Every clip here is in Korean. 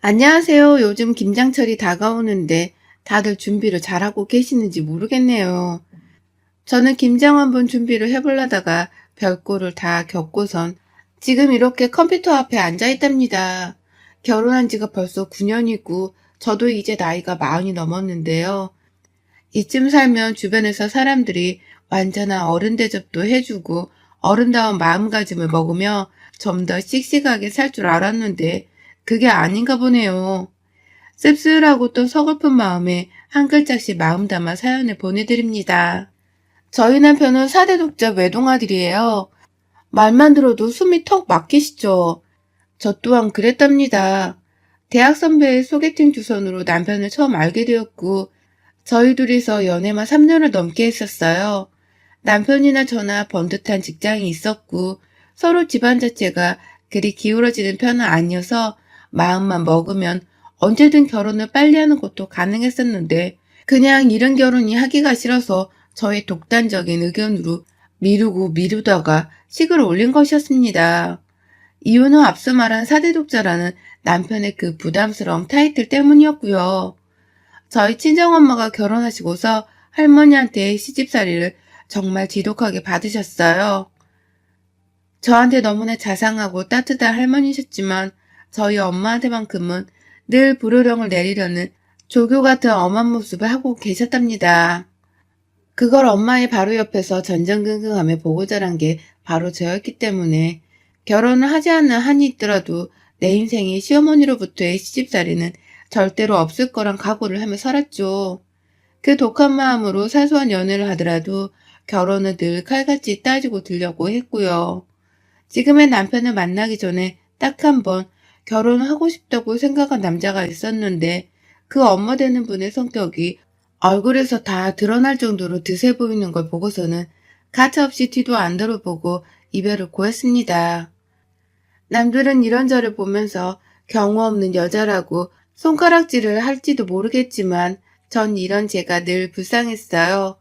안녕하세요. 요즘 김장철이 다가오는데 다들 준비를 잘하고 계시는지 모르겠네요. 저는 김장 한번 준비를 해보려다가 별거를 다 겪고선 지금 이렇게 컴퓨터 앞에 앉아 있답니다. 결혼한 지가 벌써 9년이고 저도 이제 나이가 40이 넘었는데요. 이쯤 살면 주변에서 사람들이 완전한 어른 대접도 해주고 어른다운 마음가짐을 먹으며 좀 더 씩씩하게 살 줄 알았는데 그게 아닌가 보네요. 씁쓸하고 또 서글픈 마음에 한 글자씩 마음 담아 사연을 보내드립니다. 저희 남편은 4대 독자 외동아들이에요. 말만 들어도 숨이 턱 막히시죠. 저 또한 그랬답니다. 대학 선배의 소개팅 주선으로 남편을 처음 알게 되었고 저희 둘이서 연애만 3년을 넘게 했었어요. 남편이나 저나 번듯한 직장이 있었고 서로 집안 자체가 그리 기울어지는 편은 아니어서 마음만 먹으면 언제든 결혼을 빨리 하는 것도 가능했었는데 그냥 이른 결혼이 하기가 싫어서 저의 독단적인 의견으로 미루고 미루다가 식을 올린 것이었습니다. 이유는 앞서 말한 사대 독자라는 남편의 그 부담스러운 타이틀 때문이었고요. 저희 친정엄마가 결혼하시고서 할머니한테 시집살이를 정말 지독하게 받으셨어요. 저한테 너무나 자상하고 따뜻한 할머니셨지만 저희 엄마한테만큼은 늘 불호령을 내리려는 조교 같은 엄한 모습을 하고 계셨답니다. 그걸 엄마의 바로 옆에서 전전긍긍하며 보고 자란 게 바로 저였기 때문에 결혼을 하지 않는 한이 있더라도 내 인생에 시어머니로부터의 시집살이는 절대로 없을 거란 각오를 하며 살았죠. 그 독한 마음으로 사소한 연애를 하더라도 결혼을 늘 칼같이 따지고 들려고 했고요. 지금의 남편을 만나기 전에 딱 한 번 결혼을 하고 싶다고 생각한 남자가 있었는데 그 엄마 되는 분의 성격이 얼굴에서 다 드러날 정도로 드세 보이는 걸 보고서는 가차없이 뒤도 안 돌아보고 이별을 고했습니다. 남들은 이런 저를 보면서 경우 없는 여자라고 손가락질을 할지도 모르겠지만 전 이런 제가 늘 불쌍했어요.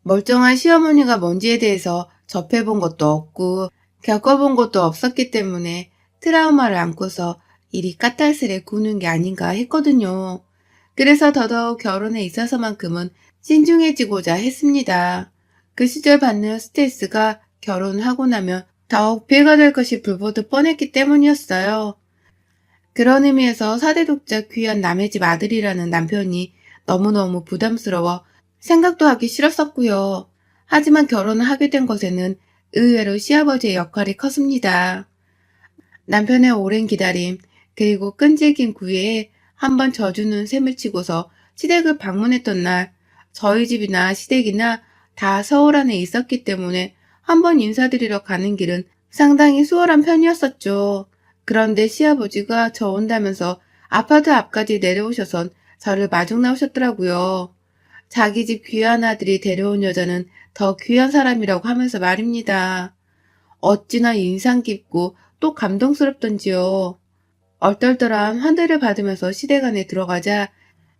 멀쩡한 시어머니가 뭔지에 대해서 접해본 것도 없고 겪어본 것도 없었기 때문에 트라우마를 안고서 이리 까탈스레 구는 게 아닌가 했거든요. 그래서 더더욱 결혼에 있어서만큼은 신중해지고자 했습니다. 그 시절 받는 스트레스가 결혼하고 나면 더욱 피해가 될 것이 불보듯 뻔했기 때문이었어요. 그런 의미에서 4대 독자 귀한 남의 집 아들이라는 남편이 너무너무 부담스러워 생각도 하기 싫었었고요. 하지만 결혼을 하게 된 것에는 의외로 시아버지의 역할이 컸습니다. 남편의 오랜 기다림, 그리고 끈질긴 구애에 한번 져주는 셈을 치고서 시댁을 방문했던 날, 저희 집이나 시댁이나 다 서울 안에 있었기 때문에 한번 인사드리러 가는 길은 상당히 수월한 편이었었죠. 그런데 시아버지가 저 온다면서 아파트 앞까지 내려오셔선 저를 마중 나오셨더라고요. 자기 집 귀한 아들이 데려온 여자는 더 귀한 사람이라고 하면서 말입니다. 어찌나 인상 깊고 또 감동스럽던지요. 얼떨떨한 환대를 받으면서 시댁 안에 들어가자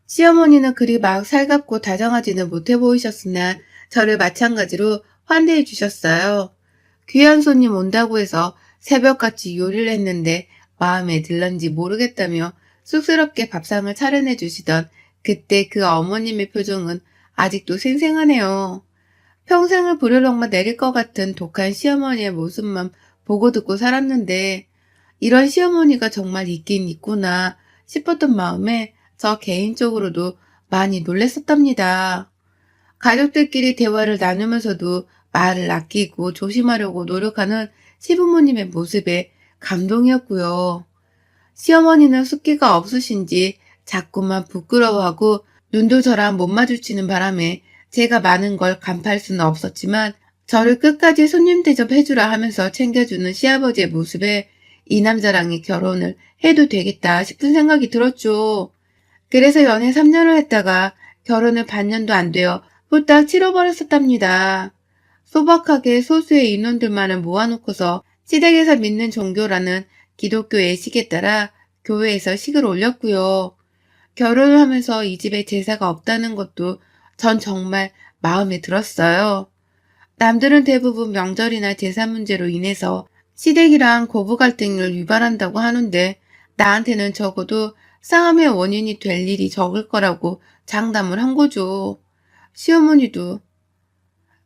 시어머니는 그리 막 살갑고 다정하지는 못해 보이셨으나 저를 마찬가지로 환대해 주셨어요. 귀한 손님 온다고 해서 새벽같이 요리를 했는데 마음에 들런지 모르겠다며 쑥스럽게 밥상을 차려내 주시던 그때 그 어머님의 표정은 아직도 생생하네요. 평생을 불효령만 내릴 것 같은 독한 시어머니의 모습만 보고 듣고 살았는데 이런 시어머니가 정말 있긴 있구나 싶었던 마음에 저 개인적으로도 많이 놀랬었답니다. 가족들끼리 대화를 나누면서도 말을 아끼고 조심하려고 노력하는 시부모님의 모습에 감동이었고요. 시어머니는 숫기가 없으신지 자꾸만 부끄러워하고 눈도 저랑 못 마주치는 바람에 제가 많은 걸 간파할 수는 없었지만 저를 끝까지 손님 대접해주라 하면서 챙겨주는 시아버지의 모습에 이 남자랑의 결혼을 해도 되겠다 싶은 생각이 들었죠. 그래서 연애 3년을 했다가 결혼을 반년도 안 되어 후딱 치러버렸었답니다. 소박하게 소수의 인원들만을 모아놓고서 시댁에서 믿는 종교라는 기독교 예식에 따라 교회에서 식을 올렸고요. 결혼을 하면서 이 집에 제사가 없다는 것도 전 정말 마음에 들었어요. 남들은 대부분 명절이나 제사 문제로 인해서 시댁이랑 고부 갈등을 유발한다고 하는데 나한테는 적어도 싸움의 원인이 될 일이 적을 거라고 장담을 한 거죠. 시어머니도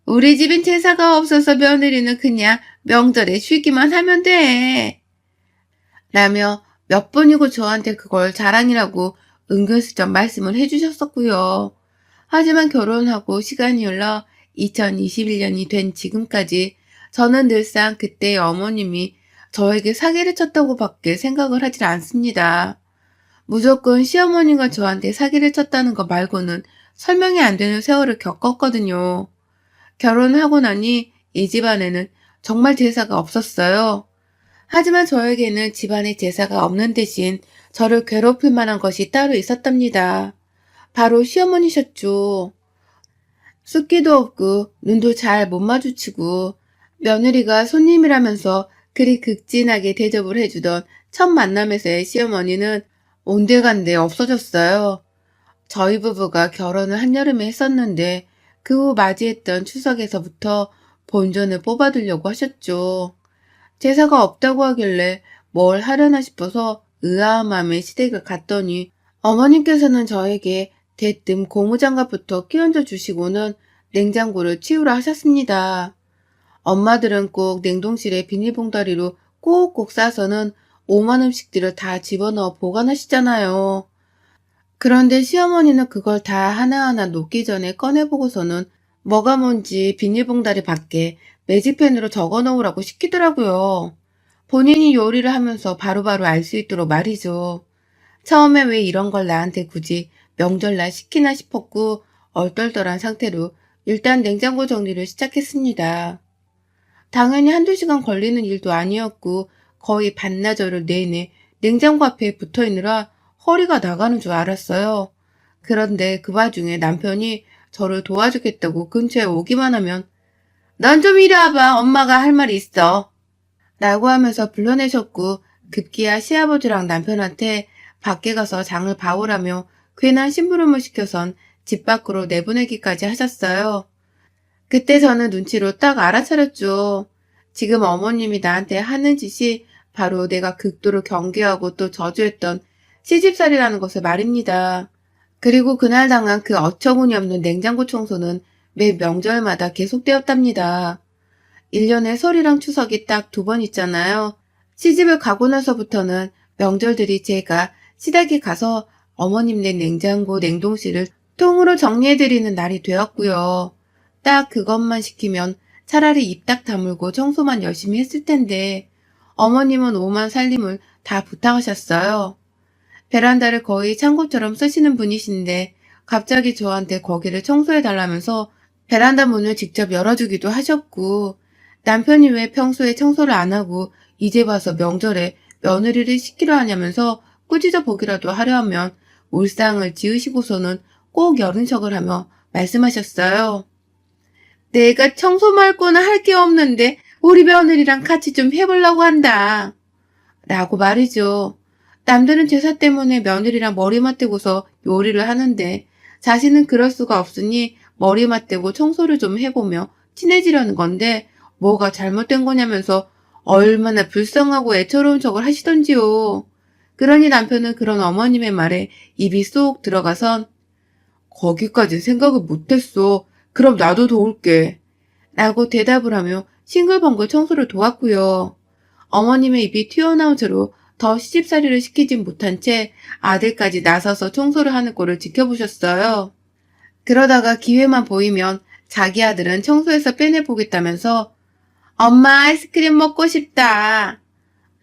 우리 집엔 제사가 없어서 며느리는 그냥 명절에 쉬기만 하면 돼. 라며 몇 번이고 저한테 그걸 자랑이라고 은근슬쩍 말씀을 해주셨었고요. 하지만 결혼하고 시간이 흘러 2021년이 된 지금까지 저는 늘상 그때의 어머님이 저에게 사기를 쳤다고 밖에 생각을 하질 않습니다. 무조건 시어머니가 저한테 사기를 쳤다는 거 말고는 설명이 안 되는 세월을 겪었거든요. 결혼하고 나니 이 집안에는 정말 제사가 없었어요. 하지만 저에게는 집안에 제사가 없는 대신 저를 괴롭힐 만한 것이 따로 있었답니다. 바로 시어머니셨죠. 숫기도 없고 눈도 잘 못 마주치고 며느리가 손님이라면서 그리 극진하게 대접을 해주던 첫 만남에서의 시어머니는 온데간데 없어졌어요. 저희 부부가 결혼을 한여름에 했었는데 그 후 맞이했던 추석에서부터 본전을 뽑아두려고 하셨죠. 제사가 없다고 하길래 뭘 하려나 싶어서 의아한 마음에 시댁을 갔더니 어머님께서는 저에게 대뜸 고무장갑부터 끼얹어 주시고는 냉장고를 치우라 하셨습니다. 엄마들은 꼭 냉동실에 비닐봉다리로 꼭꼭 싸서는 오만 음식들을 다 집어넣어 보관하시잖아요. 그런데 시어머니는 그걸 다 하나하나 놓기 전에 꺼내보고서는 뭐가 뭔지 비닐봉다리 밖에 매직펜으로 적어 놓으라고 시키더라고요. 본인이 요리를 하면서 바로바로 알 수 있도록 말이죠. 처음에 왜 이런 걸 나한테 굳이 명절날 시키나 싶었고 얼떨떨한 상태로 일단 냉장고 정리를 시작했습니다. 당연히 한두 시간 걸리는 일도 아니었고 거의 반나절을 내내 냉장고 앞에 붙어 있느라 허리가 나가는 줄 알았어요. 그런데 그 와중에 남편이 저를 도와주겠다고 근처에 오기만 하면 넌 좀 이리 와봐. 엄마가 할 말이 있어. 라고 하면서 불러내셨고 급기야 시아버지랑 남편한테 밖에 가서 장을 봐오라며 괜한 심부름을 시켜선 집 밖으로 내보내기까지 하셨어요. 그때 저는 눈치로 딱 알아차렸죠. 지금 어머님이 나한테 하는 짓이 바로 내가 극도로 경계하고 또 저주했던 시집살이라는 것을 말입니다. 그리고 그날 당한 그 어처구니없는 냉장고 청소는 매 명절마다 계속되었답니다. 1년에 설이랑 추석이 딱 2번 있잖아요. 시집을 가고 나서부터는 명절들이 제가 시댁에 가서 어머님네 냉장고, 냉동실을 통으로 정리해드리는 날이 되었고요. 딱 그것만 시키면 차라리 입 딱 다물고 청소만 열심히 했을 텐데 어머님은 오만 살림을 다 부탁하셨어요. 베란다를 거의 창고처럼 쓰시는 분이신데 갑자기 저한테 거기를 청소해달라면서 베란다 문을 직접 열어주기도 하셨고 남편이 왜 평소에 청소를 안 하고 이제 와서 명절에 며느리를 시키려 하냐면서 꾸짖어 보기라도 하려 하면 울상을 지으시고서는 꼭 열은 척을 하며 말씀하셨어요. 내가 청소 말고는 할 게 없는데 우리 며느리랑 같이 좀 해보려고 한다. 라고 말이죠. 남들은 제사 때문에 며느리랑 머리 맞대고서 요리를 하는데 자신은 그럴 수가 없으니 머리 맞대고 청소를 좀 해보며 친해지려는 건데 뭐가 잘못된 거냐면서 얼마나 불쌍하고 애처로운 척을 하시던지요. 그러니 남편은 그런 어머님의 말에 입이 쏙 들어가선 거기까지 생각을 못했어. 그럼 나도 도울게. 라고 대답을 하며 싱글벙글 청소를 도왔고요. 어머님의 입이 튀어나온 채로 더 시집살이를 시키진 못한 채 아들까지 나서서 청소를 하는 꼴을 지켜보셨어요. 그러다가 기회만 보이면 자기 아들은 청소해서 빼내보겠다면서 엄마 아이스크림 먹고 싶다.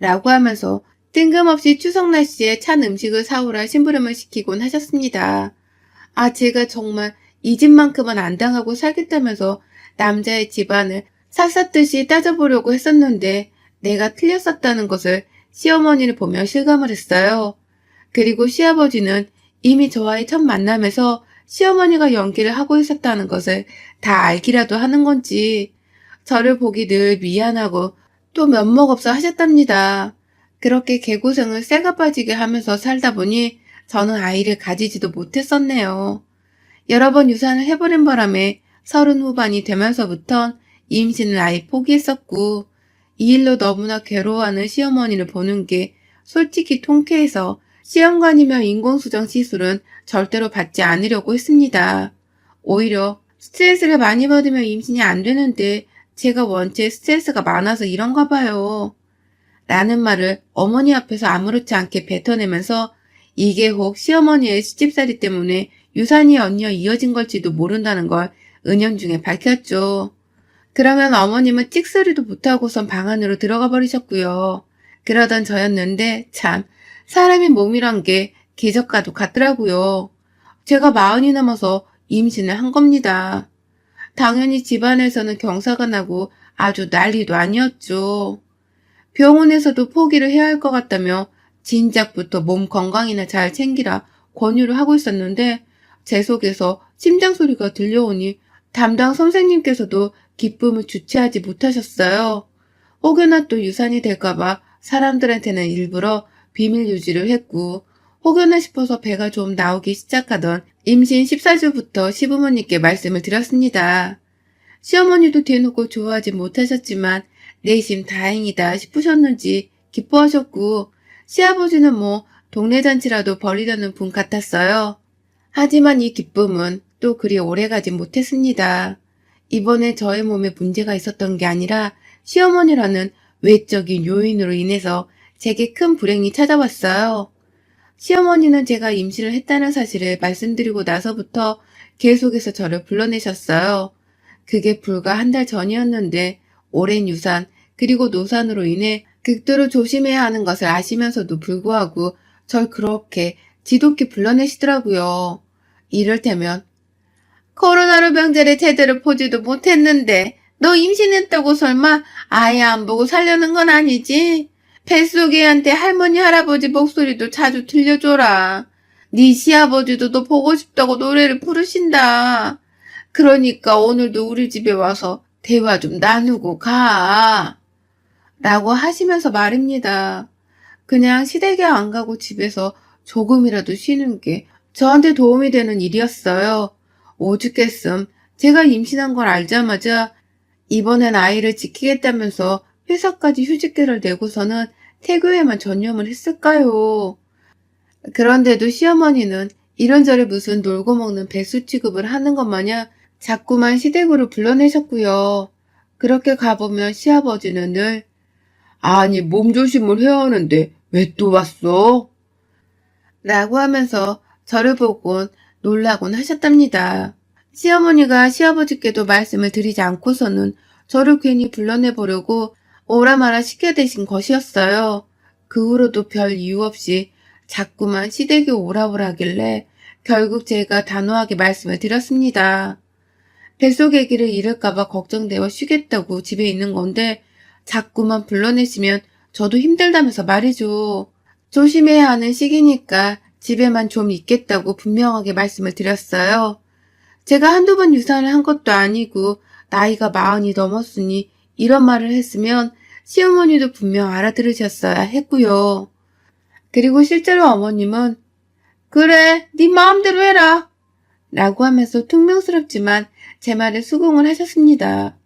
라고 하면서 뜬금없이 추석 날씨에 찬 음식을 사오라 심부름을 시키곤 하셨습니다. 아, 제가 정말 이 집만큼은 안 당하고 살겠다면서 남자의 집안을 샅샅듯이 따져보려고 했었는데 내가 틀렸었다는 것을 시어머니를 보며 실감을 했어요. 그리고 시아버지는 이미 저와의 첫 만남에서 시어머니가 연기를 하고 있었다는 것을 다 알기라도 하는 건지 저를 보기 늘 미안하고 또 면목없어 하셨답니다. 그렇게 개고생을 쇠가 빠지게 하면서 살다 보니 저는 아이를 가지지도 못했었네요. 여러 번 유산을 해버린 바람에 30 후반이 되면서부턴 임신을 아예 포기했었고 이 일로 너무나 괴로워하는 시어머니를 보는 게 솔직히 통쾌해서 시험관이며 인공수정 시술은 절대로 받지 않으려고 했습니다. 오히려 스트레스를 많이 받으면 임신이 안 되는데 제가 원체 스트레스가 많아서 이런가 봐요. 라는 말을 어머니 앞에서 아무렇지 않게 뱉어내면서 이게 혹 시어머니의 시집살이 때문에 유산이 언니어 이어진 걸지도 모른다는 걸 은연중에 밝혔죠. 그러면 어머님은 찍소리도 못하고선 방 안으로 들어가 버리셨고요. 그러던 저였는데 참 사람의 몸이란 게 기적과도 같더라고요. 제가 40이 넘어서 임신을 한 겁니다. 당연히 집안에서는 경사가 나고 아주 난리도 아니었죠. 병원에서도 포기를 해야 할 것 같다며 진작부터 몸 건강이나 잘 챙기라 권유를 하고 있었는데 제 속에서 심장 소리가 들려오니 담당 선생님께서도 기쁨을 주체하지 못하셨어요. 혹여나 또 유산이 될까봐 사람들한테는 일부러 비밀 유지를 했고 혹여나 싶어서 배가 좀 나오기 시작하던 임신 14주부터 시부모님께 말씀을 드렸습니다. 시어머니도 대놓고 좋아하지 못하셨지만 내심 다행이다 싶으셨는지 기뻐하셨고 시아버지는 뭐 동네 잔치라도 벌이려는 분 같았어요. 하지만 이 기쁨은 또 그리 오래가지 못했습니다. 이번에 저의 몸에 문제가 있었던 게 아니라 시어머니라는 외적인 요인으로 인해서 제게 큰 불행이 찾아왔어요. 시어머니는 제가 임신을 했다는 사실을 말씀드리고 나서부터 계속해서 저를 불러내셨어요. 그게 불과 한 달 전이었는데 오랜 유산 그리고 노산으로 인해 극도로 조심해야 하는 것을 아시면서도 불구하고 절 그렇게 지독히 불러내시더라고요. 이를테면 코로나로 병자를 제대로 보지도 못했는데 너 임신했다고 설마 아예 안 보고 살려는 건 아니지? 뱃속애한테 할머니 할아버지 목소리도 자주 들려줘라. 네 시아버지도 너 보고 싶다고 노래를 부르신다. 그러니까 오늘도 우리 집에 와서 대화 좀 나누고 가. 라고 하시면서 말입니다. 그냥 시댁에 안 가고 집에서 조금이라도 쉬는 게 저한테 도움이 되는 일이었어요. 오죽했음 제가 임신한 걸 알자마자 이번엔 아이를 지키겠다면서 회사까지 휴직계를 내고서는 태교에만 전념을 했을까요? 그런데도 시어머니는 이런저런 무슨 놀고 먹는 배수 취급을 하는 것 마냥 자꾸만 시댁으로 불러내셨고요. 그렇게 가보면 시아버지는 늘 아니 몸조심을 해야 하는데 왜 또 왔어? 라고 하면서 저를 보곤 놀라곤 하셨답니다. 시어머니가 시아버지께도 말씀을 드리지 않고서는 저를 괜히 불러내보려고 오라마라 시켜대신 것이었어요. 그 후로도 별 이유 없이 자꾸만 시댁에 오라오라 하길래 결국 제가 단호하게 말씀을 드렸습니다. 뱃속 아기를 잃을까봐 걱정되어 쉬겠다고 집에 있는 건데 자꾸만 불러내시면 저도 힘들다면서 말이죠. 조심해야 하는 시기니까 집에만 좀 있겠다고 분명하게 말씀을 드렸어요. 제가 한두 번 유산을 한 것도 아니고 나이가 40이 넘었으니 이런 말을 했으면 시어머니도 분명 알아들으셨어야 했고요. 그리고 실제로 어머님은 그래 네 마음대로 해라 라고 하면서 퉁명스럽지만 제 말에 수긍을 하셨습니다.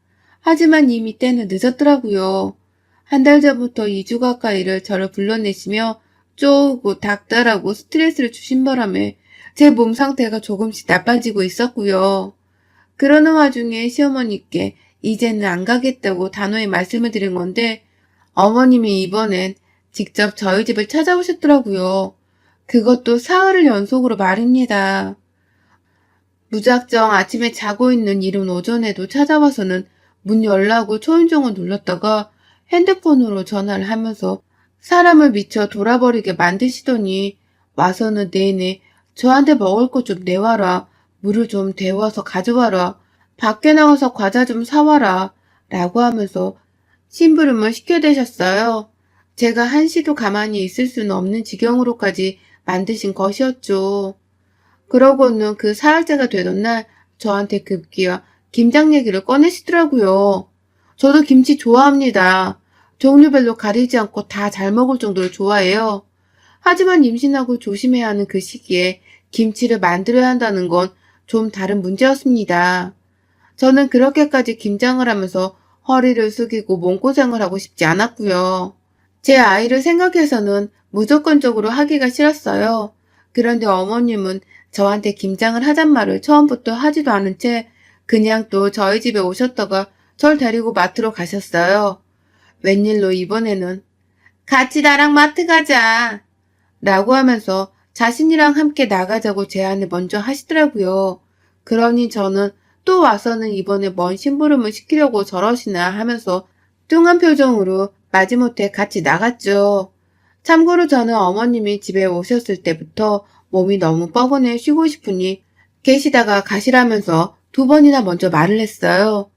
하지만 이미 때는 늦었더라고요. 한 달 전부터 2주 가까이를 저를 불러내시며 쪼우고 닥달하고 스트레스를 주신 바람에 제 몸 상태가 조금씩 나빠지고 있었고요. 그러는 와중에 시어머니께 이제는 안 가겠다고 단호히 말씀을 드린 건데 어머님이 이번엔 직접 저희 집을 찾아오셨더라고요. 그것도 사흘을 연속으로 말입니다. 무작정 아침에 자고 있는 이른 오전에도 찾아와서는 문 열라고 초인종을 눌렀다가 핸드폰으로 전화를 하면서 사람을 미쳐 돌아버리게 만드시더니 와서는 내내 저한테 먹을 것 좀 내와라, 물을 좀 데워서 가져와라, 밖에 나가서 과자 좀 사와라 라고 하면서 심부름을 시켜대셨어요. 제가 한시도 가만히 있을 수는 없는 지경으로까지 만드신 것이었죠. 그러고는 그 사흘째가 되던 날 저한테 급기야 김장 얘기를 꺼내시더라고요. 저도 김치 좋아합니다. 종류별로 가리지 않고 다 잘 먹을 정도로 좋아해요. 하지만 임신하고 조심해야 하는 그 시기에 김치를 만들어야 한다는 건 좀 다른 문제였습니다. 저는 그렇게까지 김장을 하면서 허리를 숙이고 몸고생을 하고 싶지 않았고요. 제 아이를 생각해서는 무조건적으로 하기가 싫었어요. 그런데 어머님은 저한테 김장을 하잔 말을 처음부터 하지도 않은 채 그냥 또 저희 집에 오셨다가 절 데리고 마트로 가셨어요. 웬일로 이번에는 같이 나랑 마트 가자 라고 하면서 자신이랑 함께 나가자고 제안을 먼저 하시더라고요. 그러니 저는 또 와서는 이번에 뭔 심부름을 시키려고 저러시나 하면서 뚱한 표정으로 마지못해 같이 나갔죠. 참고로 저는 어머님이 집에 오셨을 때부터 몸이 너무 뻐근해 쉬고 싶으니 계시다가 가시라면서 2번이나 먼저 말을 했어요.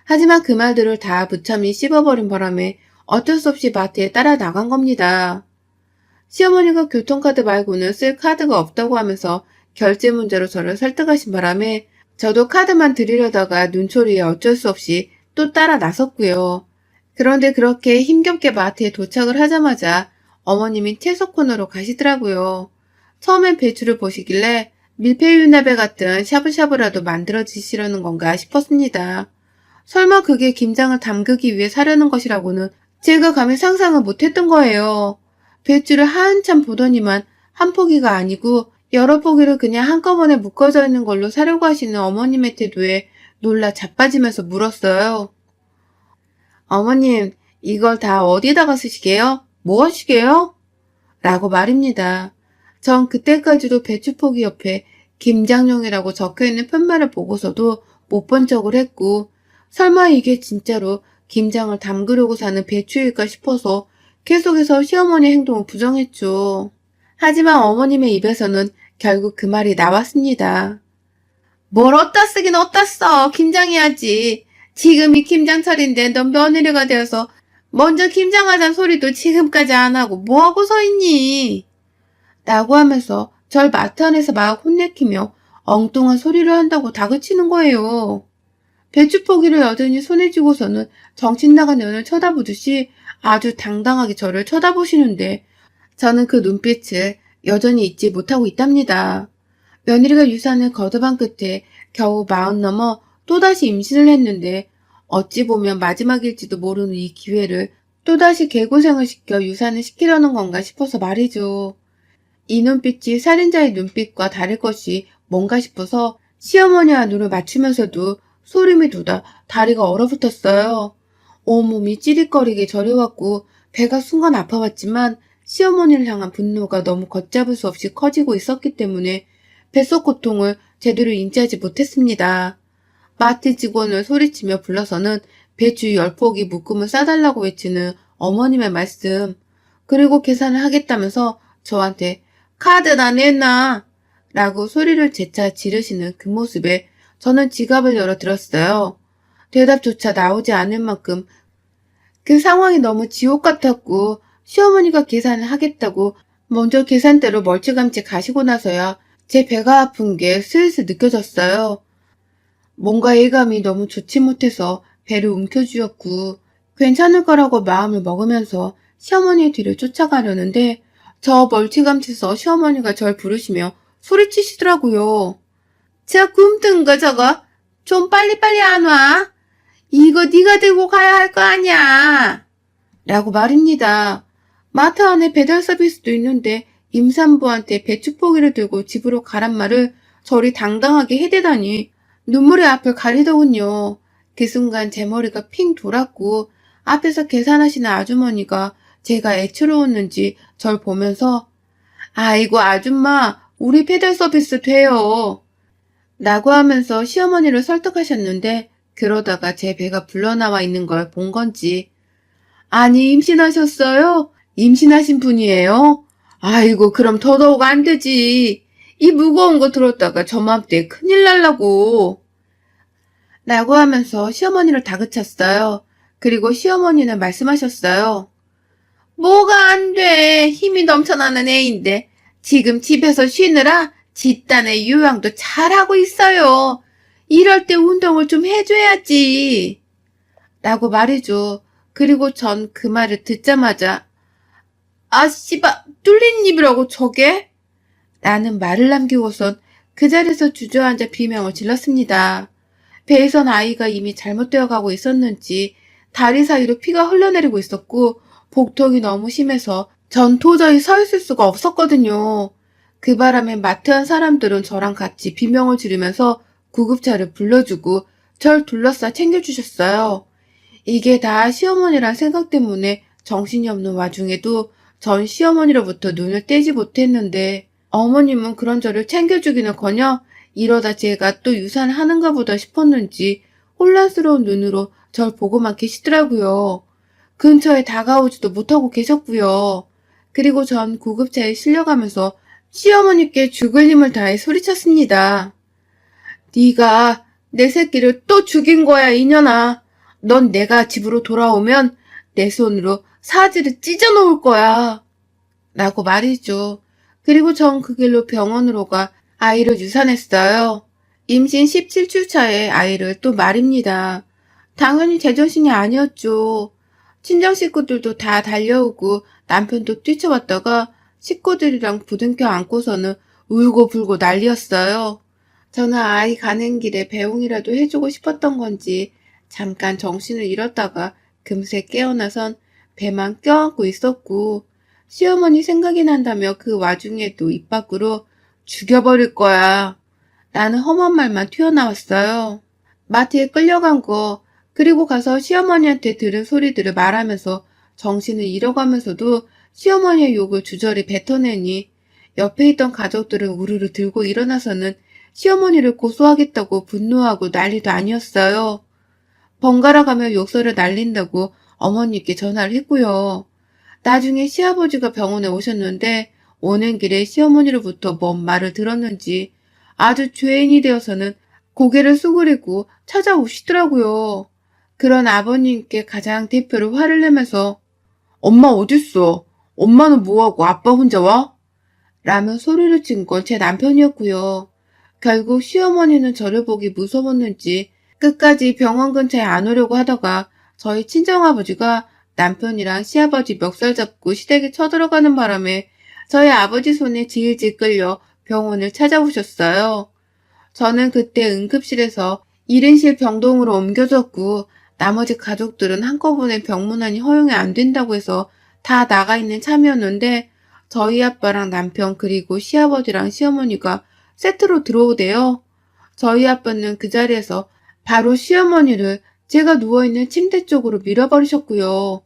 하지만 그 말들을 다 무참히 씹어버린 바람에 어쩔 수 없이 마트에 따라 나간 겁니다. 시어머니가 교통카드 말고는 쓸 카드가 없다고 하면서 결제 문제로 저를 설득하신 바람에 저도 카드만 드리려다가 눈초리에 어쩔 수 없이 또 따라 나섰고요. 그런데 그렇게 힘겹게 마트에 도착을 하자마자 어머님이 채소 코너로 가시더라고요. 처음엔 배추를 보시길래 밀푀유나베 같은 샤브샤브라도 만들어 드시려는 건가 싶었습니다. 설마 그게 김장을 담그기 위해 사려는 것이라고는 제가 감히 상상을 못했던 거예요. 배추를 한참 보더니만 한 포기가 아니고 여러 포기를 그냥 한꺼번에 묶어져 있는 걸로 사려고 하시는 어머님의 태도에 놀라 자빠지면서 물었어요. 어머님, 이걸 다 어디다가 쓰시게요? 뭐 하시게요? 라고 말입니다. 전 그때까지도 배추포기 옆에 김장용이라고 적혀있는 편말을 보고서도 못 본 척을 했고 설마 이게 진짜로 김장을 담그려고 사는 배추일까 싶어서 계속해서 시어머니 행동을 부정했죠. 하지만 어머님의 입에서는 결국 그 말이 나왔습니다. 뭘 어디다 쓰긴 어디다 써. 김장해야지. 지금이 김장철인데 넌 며느리가 되어서 먼저 김장하자는 소리도 지금까지 안 하고 뭐하고 서 있니? 라고 하면서 절 마트 안에서 막 혼내키며 엉뚱한 소리를 한다고 다그치는 거예요. 배추포기를 여전히 손에 쥐고서는 정신 나간 년을 쳐다보듯이 아주 당당하게 저를 쳐다보시는데 저는 그 눈빛을 여전히 잊지 못하고 있답니다. 며느리가 유산을 거듭한 끝에 겨우 40 넘어 또다시 임신을 했는데 어찌 보면 마지막일지도 모르는 이 기회를 또다시 개고생을 시켜 유산을 시키려는 건가 싶어서 말이죠. 이 눈빛이 살인자의 눈빛과 다를 것이 뭔가 싶어서 시어머니와 눈을 맞추면서도 소름이 돋아 다리가 얼어붙었어요. 온몸이 찌릿거리게 저려왔고 배가 순간 아파왔지만 시어머니를 향한 분노가 너무 걷잡을 수 없이 커지고 있었기 때문에 뱃속 고통을 제대로 인지하지 못했습니다. 마트 직원을 소리치며 불러서는 배추 10포기 묶음을 싸달라고 외치는 어머님의 말씀, 그리고 계산을 하겠다면서 저한테 카드나 내놔 라고 소리를 재차 지르시는 그 모습에 저는 지갑을 열어들었어요. 대답조차 나오지 않을 만큼 그 상황이 너무 지옥 같았고 시어머니가 계산을 하겠다고 먼저 계산대로 멀찌감치 가시고 나서야 제 배가 아픈 게 슬슬 느껴졌어요. 뭔가 예감이 너무 좋지 못해서 배를 움켜쥐었고 괜찮을 거라고 마음을 먹으면서 시어머니의 뒤를 쫓아가려는데 저 멀찌감치서 시어머니가 절 부르시며 소리치시더라고요. 저 굼뜬 거 저거 좀 빨리빨리 안 와? 이거 네가 들고 가야 할 거 아니야. 라고 말입니다. 마트 안에 배달 서비스도 있는데 임산부한테 배추포기를 들고 집으로 가란 말을 저리 당당하게 해대다니 눈물의 앞을 가리더군요. 그 순간 제 머리가 핑 돌았고 앞에서 계산하시는 아주머니가 제가 애처로웠는지 절 보면서 아이고 아줌마 우리 배달 서비스 돼요. 라고 하면서 시어머니를 설득하셨는데 그러다가 제 배가 불러나와 있는 걸 본 건지 아니 임신하셨어요? 임신하신 분이에요? 아이고 그럼 더더욱 안 되지. 이 무거운 거 들었다가 저맘때 큰일 날라고. 라고 하면서 시어머니를 다그쳤어요. 그리고 시어머니는 말씀하셨어요. 뭐가 안 돼. 힘이 넘쳐나는 애인데 지금 집에서 쉬느라 집단의 요양도 잘하고 있어요. 이럴 때 운동을 좀 해줘야지. 라고 말이죠. 그리고 전 그 말을 듣자마자 아 씨발 뚫린 입이라고 저게? 라는 말을 남기고선 그 자리에서 주저앉아 비명을 질렀습니다. 배에선 아이가 이미 잘못되어 가고 있었는지 다리 사이로 피가 흘러내리고 있었고 복통이 너무 심해서 전 도저히 서 있을 수가 없었거든요. 그 바람에 마트한 사람들은 저랑 같이 비명을 지르면서 구급차를 불러주고 절 둘러싸 챙겨주셨어요. 이게 다 시어머니란 생각 때문에 정신이 없는 와중에도 전 시어머니로부터 눈을 떼지 못했는데 어머님은 그런 저를 챙겨주기는커녕 이러다 제가 또 유산하는가 보다 싶었는지 혼란스러운 눈으로 절 보고만 계시더라고요. 근처에 다가오지도 못하고 계셨고요. 그리고 전 구급차에 실려가면서 시어머니께 죽을 힘을 다해 소리쳤습니다. 네가 내 새끼를 또 죽인 거야, 이년아. 넌 내가 집으로 돌아오면 내 손으로 사지를 찢어 놓을 거야. 라고 말이죠. 그리고 전 그 길로 병원으로 가 아이를 유산했어요. 임신 17주 차에 아이를 또 말입니다. 당연히 제정신이 아니었죠. 친정 식구들도 다 달려오고 남편도 뛰쳐왔다가 식구들이랑 부둥켜 안고서는 울고불고 난리였어요. 저는 아이 가는 길에 배웅이라도 해주고 싶었던 건지 잠깐 정신을 잃었다가 금세 깨어나선 배만 껴안고 있었고 시어머니 생각이 난다며 그 와중에도 입 밖으로 죽여버릴 거야 라는 험한 말만 튀어나왔어요. 마트에 끌려간 거 그리고 가서 시어머니한테 들은 소리들을 말하면서 정신을 잃어가면서도 시어머니의 욕을 주저리 뱉어내니 옆에 있던 가족들은 우르르 들고 일어나서는 시어머니를 고소하겠다고 분노하고 난리도 아니었어요. 번갈아가며 욕설을 날린다고 어머니께 전화를 했고요. 나중에 시아버지가 병원에 오셨는데 오는 길에 시어머니로부터 뭔 말을 들었는지 아주 죄인이 되어서는 고개를 수그리고 찾아오시더라고요. 그런 아버님께 가장 대표로 화를 내면서 엄마 어딨어? 엄마는 뭐하고 아빠 혼자 와? 라며 소리를 친 건 제 남편이었고요. 결국 시어머니는 저를 보기 무서웠는지 끝까지 병원 근처에 안 오려고 하다가 저희 친정아버지가 남편이랑 시아버지 멱살 잡고 시댁에 쳐들어가는 바람에 저희 아버지 손에 질질 끌려 병원을 찾아오셨어요. 저는 그때 응급실에서 1인실 병동으로 옮겨졌고 나머지 가족들은 한꺼번에 병문안이 허용이 안 된다고 해서 다 나가 있는 참이었는데 저희 아빠랑 남편 그리고 시아버지랑 시어머니가 세트로 들어오대요. 저희 아빠는 그 자리에서 바로 시어머니를 제가 누워있는 침대 쪽으로 밀어버리셨고요.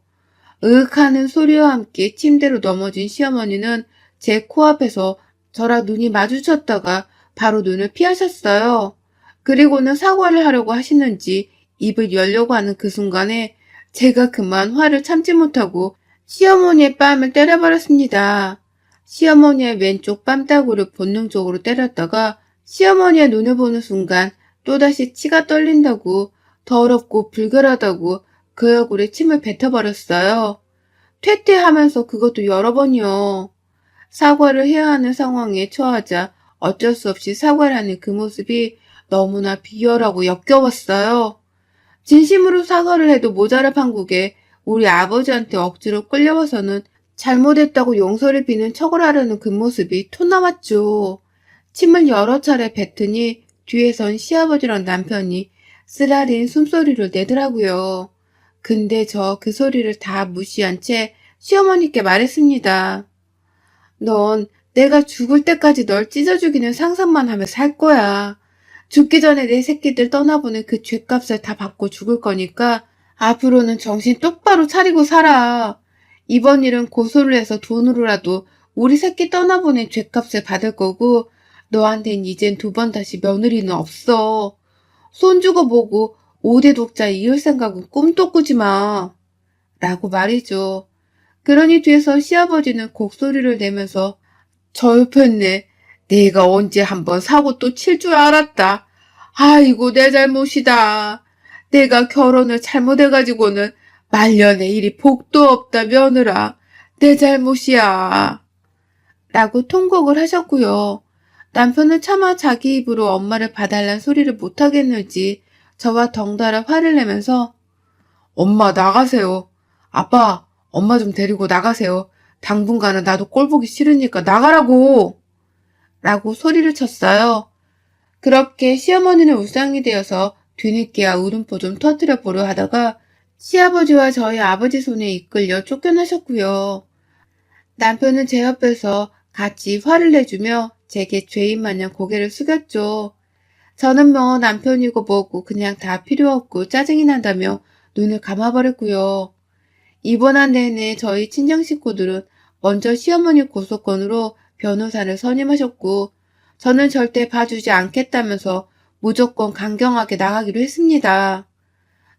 으윽하는 소리와 함께 침대로 넘어진 시어머니는 제 코앞에서 저랑 눈이 마주쳤다가 바로 눈을 피하셨어요. 그리고는 사과를 하려고 하시는지 입을 열려고 하는 그 순간에 제가 그만 화를 참지 못하고 시어머니의 뺨을 때려버렸습니다. 시어머니의 왼쪽 뺨따구를 본능적으로 때렸다가 시어머니의 눈을 보는 순간 또다시 치가 떨린다고 더럽고 불결하다고 그 얼굴에 침을 뱉어버렸어요. 퇴퇴하면서 그것도 여러 번이요. 사과를 해야 하는 상황에 처하자 어쩔 수 없이 사과를 하는 그 모습이 너무나 비열하고 역겨웠어요. 진심으로 사과를 해도 모자랄 판국에 우리 아버지한테 억지로 끌려와서는 잘못했다고 용서를 비는 척을 하려는 그 모습이 토 나왔죠. 침을 여러 차례 뱉으니 뒤에선 시아버지랑 남편이 쓰라린 숨소리를 내더라고요. 근데 저 그 소리를 다 무시한 채 시어머니께 말했습니다. 넌 내가 죽을 때까지 널 찢어 죽이는 상상만 하며 살 거야. 죽기 전에 내 새끼들 떠나보낸 그 죗값을 다 받고 죽을 거니까 앞으로는 정신 똑바로 차리고 살아. 이번 일은 고소를 해서 돈으로라도 우리 새끼 떠나보낸 죗값을 받을 거고 너한텐 이젠 두 번 다시 며느리는 없어. 손 주고 보고 5대 독자 이을 생각은 꿈도 꾸지 마. 라고 말이죠. 그러니 뒤에서 시아버지는 곡소리를 내면서 저협했네. 내가 언제 한번 사고 또 칠 줄 알았다. 아이고 내 잘못이다. 내가 결혼을 잘못해가지고는 말년에 이리 복도 없다 며느라. 내 잘못이야. 라고 통곡을 하셨고요. 남편은 차마 자기 입으로 엄마를 봐달란 소리를 못하겠는지 저와 덩달아 화를 내면서 엄마 나가세요. 아빠 엄마 좀 데리고 나가세요. 당분간은 나도 꼴 보기 싫으니까 나가라고! 라고 소리를 쳤어요. 그렇게 시어머니는 울상이 되어서 뒤늦게야 울음보 좀 터뜨려 보려 하다가 시아버지와 저희 아버지 손에 이끌려 쫓겨나셨고요. 남편은 제 옆에서 같이 화를 내주며 제게 죄인 마냥 고개를 숙였죠. 저는 뭐 남편이고 뭐고 그냥 다 필요 없고 짜증이 난다며 눈을 감아버렸고요. 이번 한 내내 저희 친정 식구들은 먼저 시어머니 고소건으로 변호사를 선임하셨고 저는 절대 봐주지 않겠다면서 무조건 강경하게 나가기로 했습니다.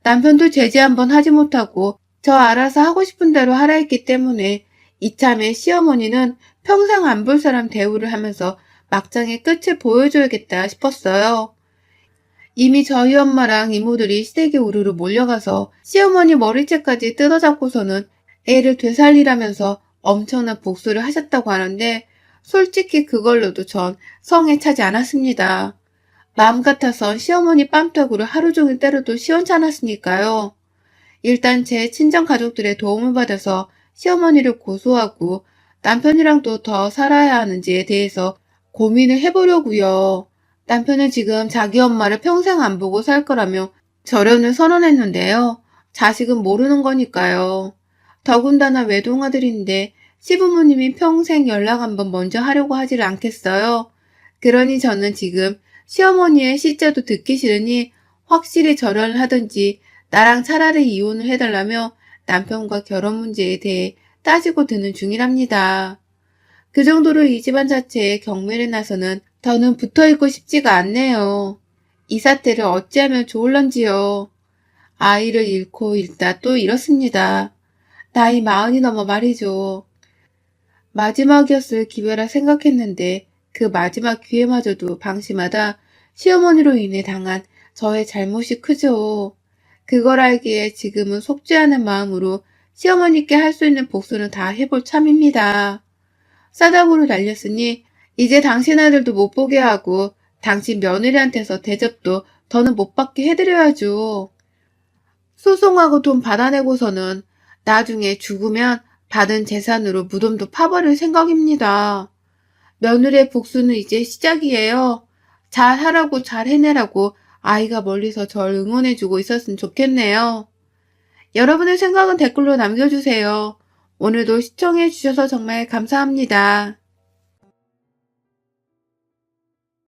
남편도 제지 한번 하지 못하고 저 알아서 하고 싶은 대로 하라 했기 때문에 이참에 시어머니는 평생 안 볼 사람 대우를 하면서 막장의 끝을 보여줘야겠다 싶었어요. 이미 저희 엄마랑 이모들이 시댁에 우르르 몰려가서 시어머니 머리채까지 뜯어잡고서는 애를 되살리라면서 엄청난 복수를 하셨다고 하는데 솔직히 그걸로도 전 성에 차지 않았습니다. 마음 같아선 시어머니 뺨떡으로 하루 종일 때려도 시원찮았으니까요. 일단 제 친정 가족들의 도움을 받아서 시어머니를 고소하고 남편이랑도 더 살아야 하는지에 대해서 고민을 해보려고요. 남편은 지금 자기 엄마를 평생 안 보고 살 거라며 절연을 선언했는데요. 자식은 모르는 거니까요. 더군다나 외동아들인데 시부모님이 평생 연락 한번 먼저 하려고 하질 않겠어요. 그러니 저는 지금 시어머니의 시자도 듣기 싫으니 확실히 절연을 하든지 나랑 차라리 이혼을 해달라며 남편과 결혼 문제에 대해 따지고 드는 중이랍니다. 그 정도로 이 집안 자체에 경매를 나서는 더는 붙어있고 싶지가 않네요. 이 사태를 어찌하면 좋을런지요. 아이를 잃고 잃다 또 잃었습니다. 나이 40이 넘어 말이죠. 마지막이었을 기회라 생각했는데 그 마지막 기회마저도 방심하다 시어머니로 인해 당한 저의 잘못이 크죠. 그걸 알기에 지금은 속지 않은 마음으로 시어머니께 할 수 있는 복수는 다 해볼 참입니다. 싸다구를 날렸으니 이제 당신 아들도 못 보게 하고 당신 며느리한테서 대접도 더는 못 받게 해드려야죠. 소송하고 돈 받아내고서는 나중에 죽으면 받은 재산으로 무덤도 파버릴 생각입니다. 며느리의 복수는 이제 시작이에요. 잘하라고 잘 해내라고 아이가 멀리서 절 응원해주고 있었으면 좋겠네요. 여러분의 생각은 댓글로 남겨주세요. 오늘도 시청해주셔서 정말 감사합니다.